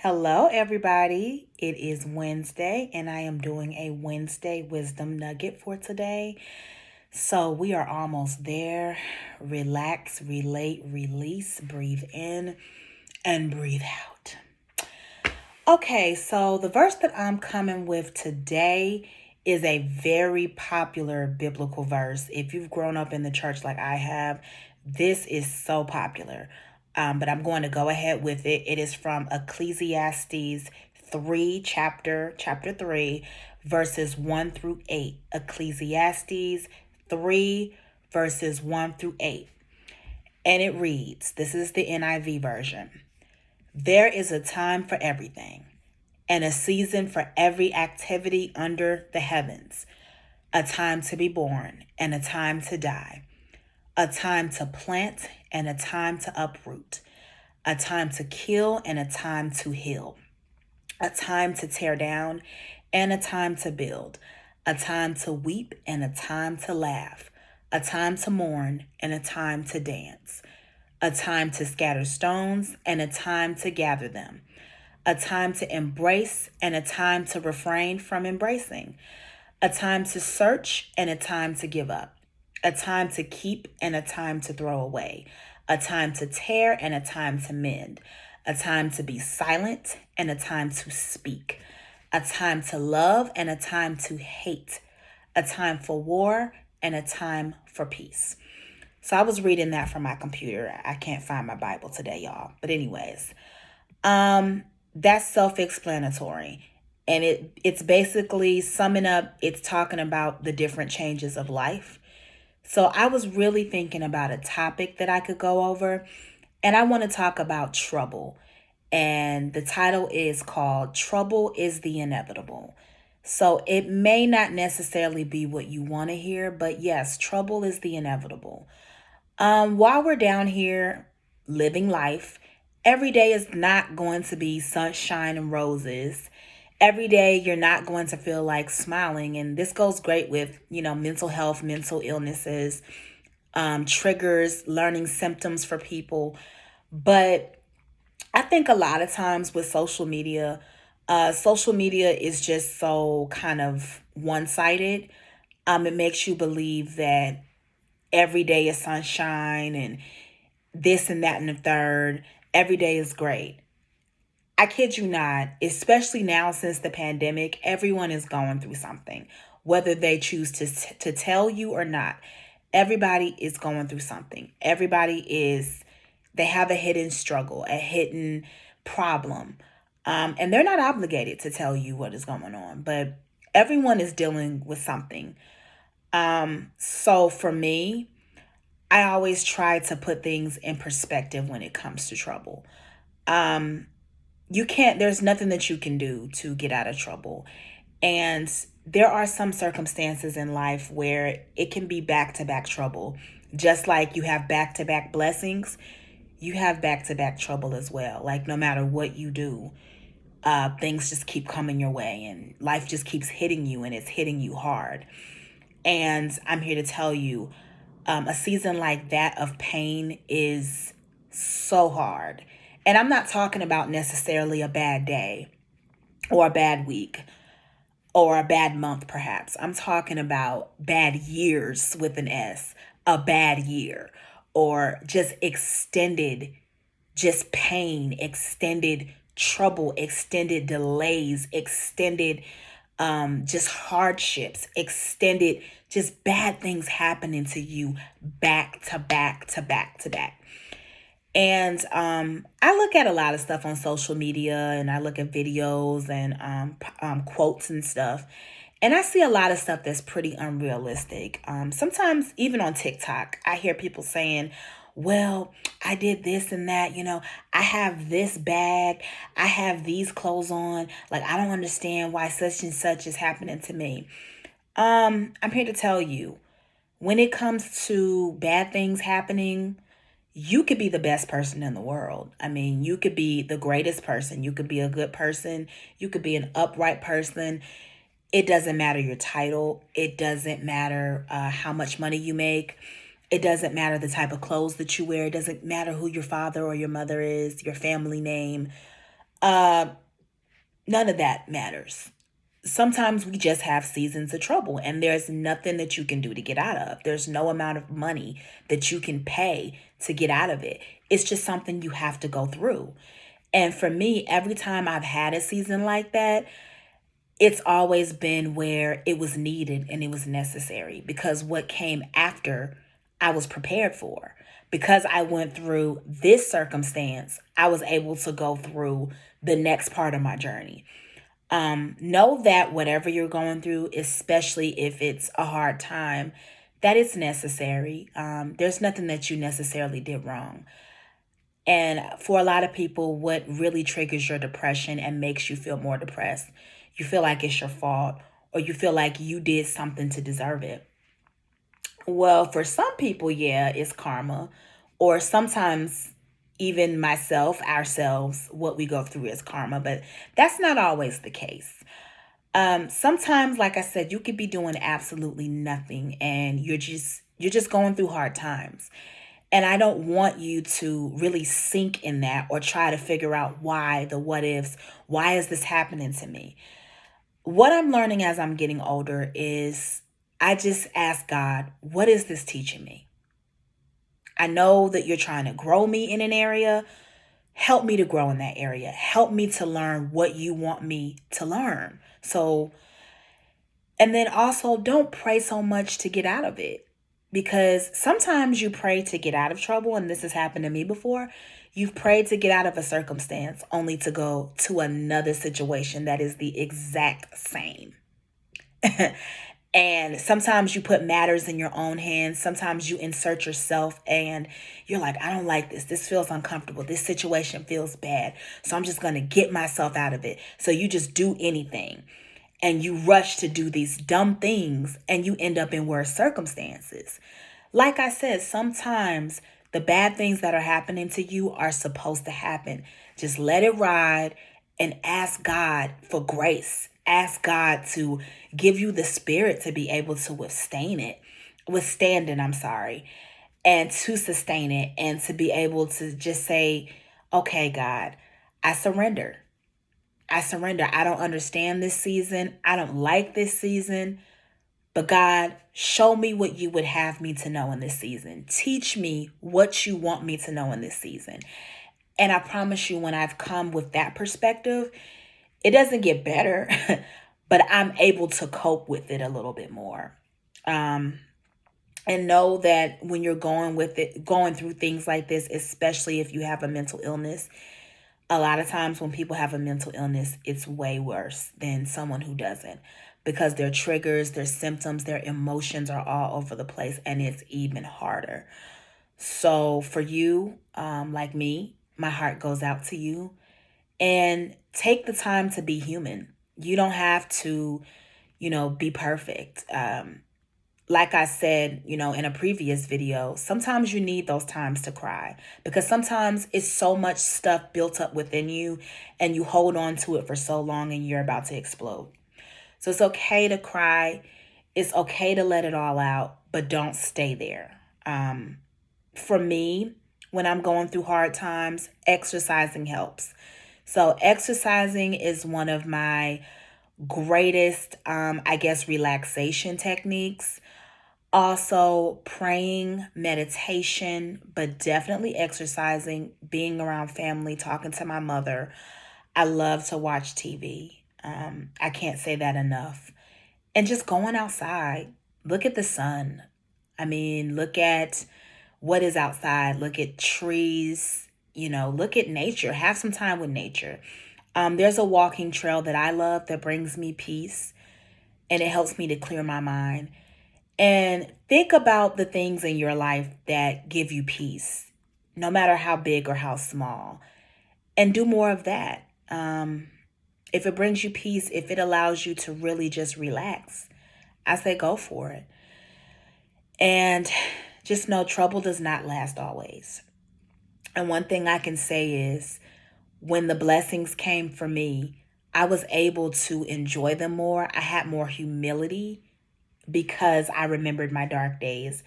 Hello, everybody. It is Wednesday, and I am doing a Wednesday wisdom nugget for today. So, we are almost there. Relax, relate, release, breathe in, and breathe out. Okay, so the verse that I'm coming with today is a very popular biblical verse. If you've grown up in the church like I have, this is so popular. But I'm going to go ahead with it. It is from Ecclesiastes 3, chapter 3, verses 1 through 8. Ecclesiastes 3, verses 1 through 8. And it reads, this is the NIV version. There is a time for everything, and a season for every activity under the heavens, a time to be born and a time to die, a time to plant and a time to uproot, a time to kill and a time to heal, a time to tear down and a time to build, a time to weep and a time to laugh, a time to mourn and a time to dance, a time to scatter stones and a time to gather them, a time to embrace and a time to refrain from embracing, a time to search and a time to give up, a time to keep and a time to throw away, a time to tear and a time to mend, a time to be silent and a time to speak, a time to love and a time to hate, a time for war and a time for peace. So I was reading that from my computer. I can't find my Bible today, y'all. But anyways, that's self-explanatory. And it's basically summing up, it's talking about the different changes of life. So I was really thinking about a topic that I could go over, and I want to talk about trouble. And the title is called Trouble is the Inevitable. So it may not necessarily be what you want to hear, but yes, trouble is the inevitable. While we're down here living life, every day is not going to be sunshine and roses. Every day you're not going to feel like smiling. And this goes great with, mental health, mental illnesses, triggers, learning symptoms for people. But I think a lot of times with social media is just so kind of one-sided. It makes you believe that every day is sunshine and this and that and the third. Every day is great. I kid you not, especially now since the pandemic, everyone is going through something, whether they choose to tell you or not. Everybody is going through something. They have a hidden struggle, a hidden problem. And they're not obligated to tell you what is going on, but everyone is dealing with something. So for me, I always try to put things in perspective when it comes to trouble. There's nothing that you can do to get out of trouble. And there are some circumstances in life where it can be back to back trouble. Just like you have back to back blessings, you have back to back trouble as well. Like no matter what you do, things just keep coming your way and life just keeps hitting you and it's hitting you hard. And I'm here to tell you, a season like that of pain is so hard. And I'm not talking about necessarily a bad day or a bad week or a bad month, perhaps. I'm talking about bad years with an S, a bad year, or just extended, just pain, extended trouble, extended delays, extended just hardships, extended just bad things happening to you back to back to back to back. And I look at a lot of stuff on social media and I look at videos and quotes and stuff. And I see a lot of stuff that's pretty unrealistic. Sometimes even on TikTok, I hear people saying, well, I did this and that, I have this bag, I have these clothes on. Like, I don't understand why such and such is happening to me. I'm here to tell you, when it comes to bad things happening, you could be the best person in the world. I mean, you could be the greatest person. You could be a good person. You could be an upright person. It doesn't matter your title. It doesn't matter how much money you make. It doesn't matter the type of clothes that you wear. It doesn't matter who your father or your mother is, your family name. Uh, None of that matters. Sometimes we just have seasons of trouble, and there's nothing that you can do to get out of. There's no amount of money that you can pay to get out of it. It's just something you have to go through. And for me, every time I've had a season like that, it's always been where it was needed and it was necessary, because what came after, I was prepared for. Because I went through this circumstance, I was able to go through the next part of my journey. Know that whatever you're going through, especially if it's a hard time, that it's necessary. There's nothing that you necessarily did wrong. And for a lot of people, what really triggers your depression and makes you feel more depressed, you feel like it's your fault, or you feel like you did something to deserve it. Well, for some people, yeah, it's karma. Or sometimes even myself, ourselves, what we go through is karma, but that's not always the case. Sometimes, like I said, you could be doing absolutely nothing and you're just going through hard times. And I don't want you to really sink in that or try to figure out why, the what ifs, why is this happening to me? What I'm learning as I'm getting older is I just ask God, what is this teaching me? I know that you're trying to grow me in an area. Help me to grow in that area. Help me to learn what you want me to learn. So, and then also don't pray so much to get out of it, because sometimes you pray to get out of trouble. And this has happened to me before. You've prayed to get out of a circumstance only to go to another situation that is the exact same. And sometimes you put matters in your own hands. Sometimes you insert yourself and you're like, I don't like this. This feels uncomfortable. This situation feels bad. So I'm just going to get myself out of it. So you just do anything and you rush to do these dumb things and you end up in worse circumstances. Like I said, sometimes the bad things that are happening to you are supposed to happen. Just let it ride and ask God for grace. Ask God to give you the spirit to be able to withstand it, I'm sorry, and to sustain it, and to be able to just say, okay, God, I surrender. I surrender. I don't understand this season. I don't like this season. But God, show me what you would have me to know in this season. Teach me what you want me to know in this season. And I promise you, when I've come with that perspective, it doesn't get better, but I'm able to cope with it a little bit more. Um, and know that when you're going through things like this, especially if you have a mental illness, a lot of times when people have a mental illness, it's way worse than someone who doesn't, because their triggers, their symptoms, their emotions are all over the place, and it's even harder. So for you, like me, my heart goes out to you, and take the time to be human. You don't have to, be perfect. Like I said, in a previous video, sometimes you need those times to cry, because sometimes it's so much stuff built up within you and you hold on to it for so long and you're about to explode. So it's okay to cry. It's okay to let it all out, but don't stay there. For me, when I'm going through hard times, exercising helps. So exercising is one of my greatest, I guess, relaxation techniques. Also, praying, meditation, but definitely exercising, being around family, talking to my mother. I love to watch TV. I can't say that enough. And just going outside, look at the sun. I mean, look at what is outside, look at trees, look at nature, have some time with nature. There's a walking trail that I love that brings me peace and it helps me to clear my mind. And think about the things in your life that give you peace, no matter how big or how small, and do more of that. If it brings you peace, if it allows you to really just relax, I say go for it. And just know trouble does not last always. And one thing I can say is when the blessings came for me, I was able to enjoy them more. I had more humility because I remembered my dark days.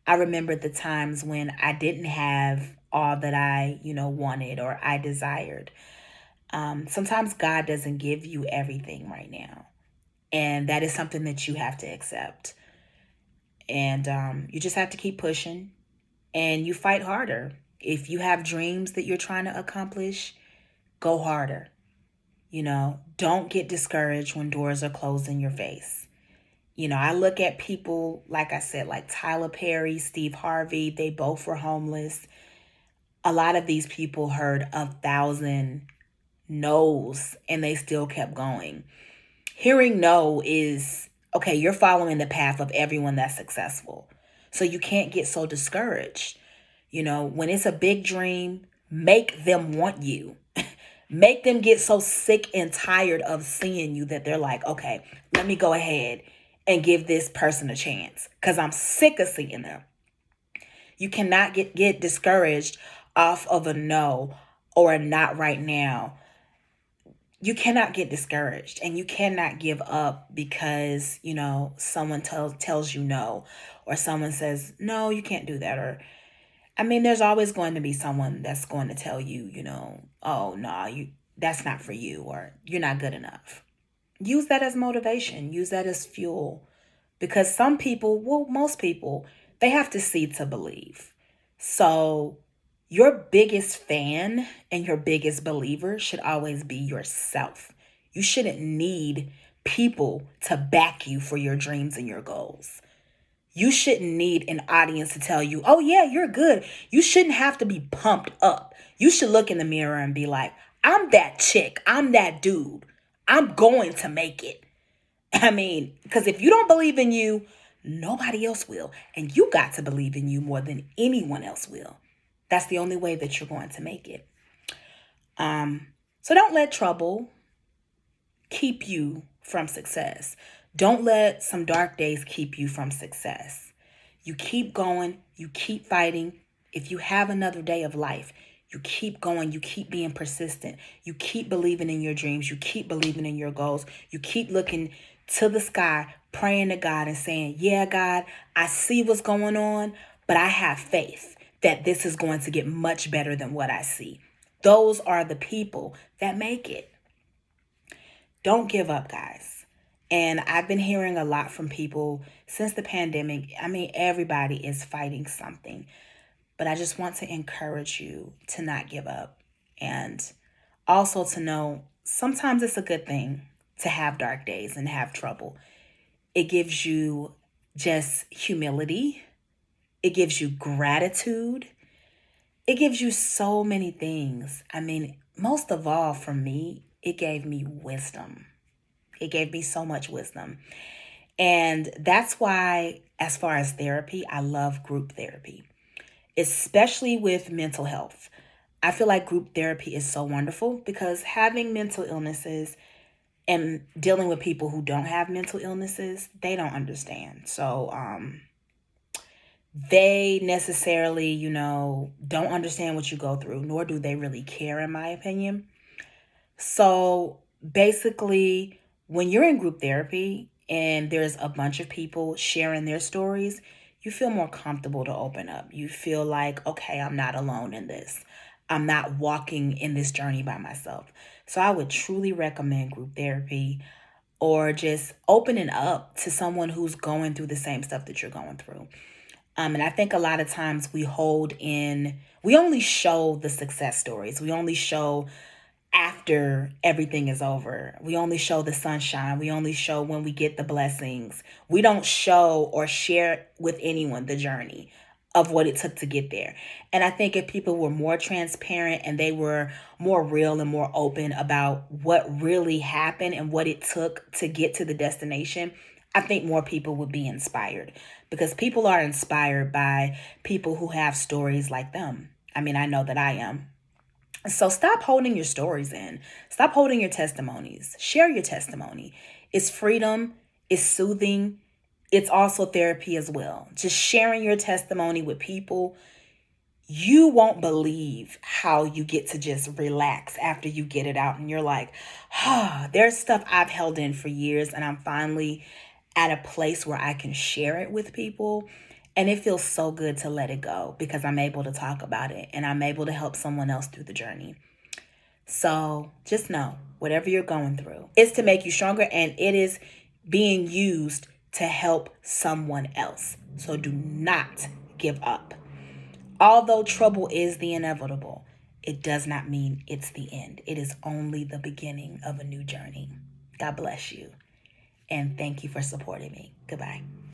I remembered the times when I didn't have all that I, wanted or I desired. Sometimes God doesn't give you everything right now. And that is something that you have to accept. And you just have to keep pushing and you fight harder. If you have dreams that you're trying to accomplish, go harder. Don't get discouraged when doors are closed in your face. I look at people, like I said, like Tyler Perry, Steve Harvey, they both were homeless. A lot of these people heard 1,000 no's and they still kept going. Hearing no is, okay, you're following the path of everyone that's successful. So you can't get so discouraged. When it's a big dream, make them want you. Make them get so sick and tired of seeing you that they're like, okay, let me go ahead and give this person a chance because I'm sick of seeing them. You cannot get discouraged off of a no or a not right now. You cannot get discouraged and you cannot give up because, someone tells you no, or someone says, no, you can't do that. Or, there's always going to be someone that's going to tell you, oh, no, that's not for you, or you're not good enough. Use that as motivation. Use that as fuel. Because some people, well, most people, they have to see to believe. So your biggest fan and your biggest believer should always be yourself. You shouldn't need people to back you for your dreams and your goals. You shouldn't need an audience to tell you, oh, yeah, you're good. You shouldn't have to be pumped up. You should look in the mirror and be like, I'm that chick. I'm that dude. I'm going to make it. Because if you don't believe in you, nobody else will. And you got to believe in you more than anyone else will. That's the only way that you're going to make it. So don't let trouble keep you from success. Don't let some dark days keep you from success. You keep going, you keep fighting. If you have another day of life, you keep going, you keep being persistent. You keep believing in your dreams, you keep believing in your goals. You keep looking to the sky, praying to God and saying, yeah, God, I see what's going on, but I have faith that this is going to get much better than what I see. Those are the people that make it. Don't give up, guys. And I've been hearing a lot from people since the pandemic. Everybody is fighting something. But I just want to encourage you to not give up. And also to know sometimes it's a good thing to have dark days and have trouble. It gives you just humility. It gives you gratitude. It gives you so many things. Most of all for me, it gave me wisdom. It gave me so much wisdom. And that's why, as far as therapy, I love group therapy, especially with mental health. I feel like group therapy is so wonderful because having mental illnesses and dealing with people who don't have mental illnesses, they don't understand. So they necessarily, don't understand what you go through, nor do they really care, in my opinion. So basically, when you're in group therapy and there's a bunch of people sharing their stories, you feel more comfortable to open up. You feel like, okay, I'm not alone in this. I'm not walking in this journey by myself. So I would truly recommend group therapy or just opening up to someone who's going through the same stuff that you're going through. And I think a lot of times we only show the success stories. We only show after everything is over. We only show the sunshine. We only show when we get the blessings. We don't show or share with anyone the journey of what it took to get there. And I think if people were more transparent and they were more real and more open about what really happened and what it took to get to the destination, I think more people would be inspired because people are inspired by people who have stories like them. I know that I am. So stop holding your stories in. Stop holding your testimonies. Share your testimony. It's freedom. It's soothing. It's also therapy as well. Just sharing your testimony with people. You won't believe how you get to just relax after you get it out. And you're like, there's stuff I've held in for years and I'm finally at a place where I can share it with people. And it feels so good to let it go because I'm able to talk about it and I'm able to help someone else through the journey. So just know, whatever you're going through, it's to make you stronger, and it is being used to help someone else. So do not give up. Although trouble is the inevitable, it does not mean it's the end. It is only the beginning of a new journey. God bless you. And thank you for supporting me. Goodbye.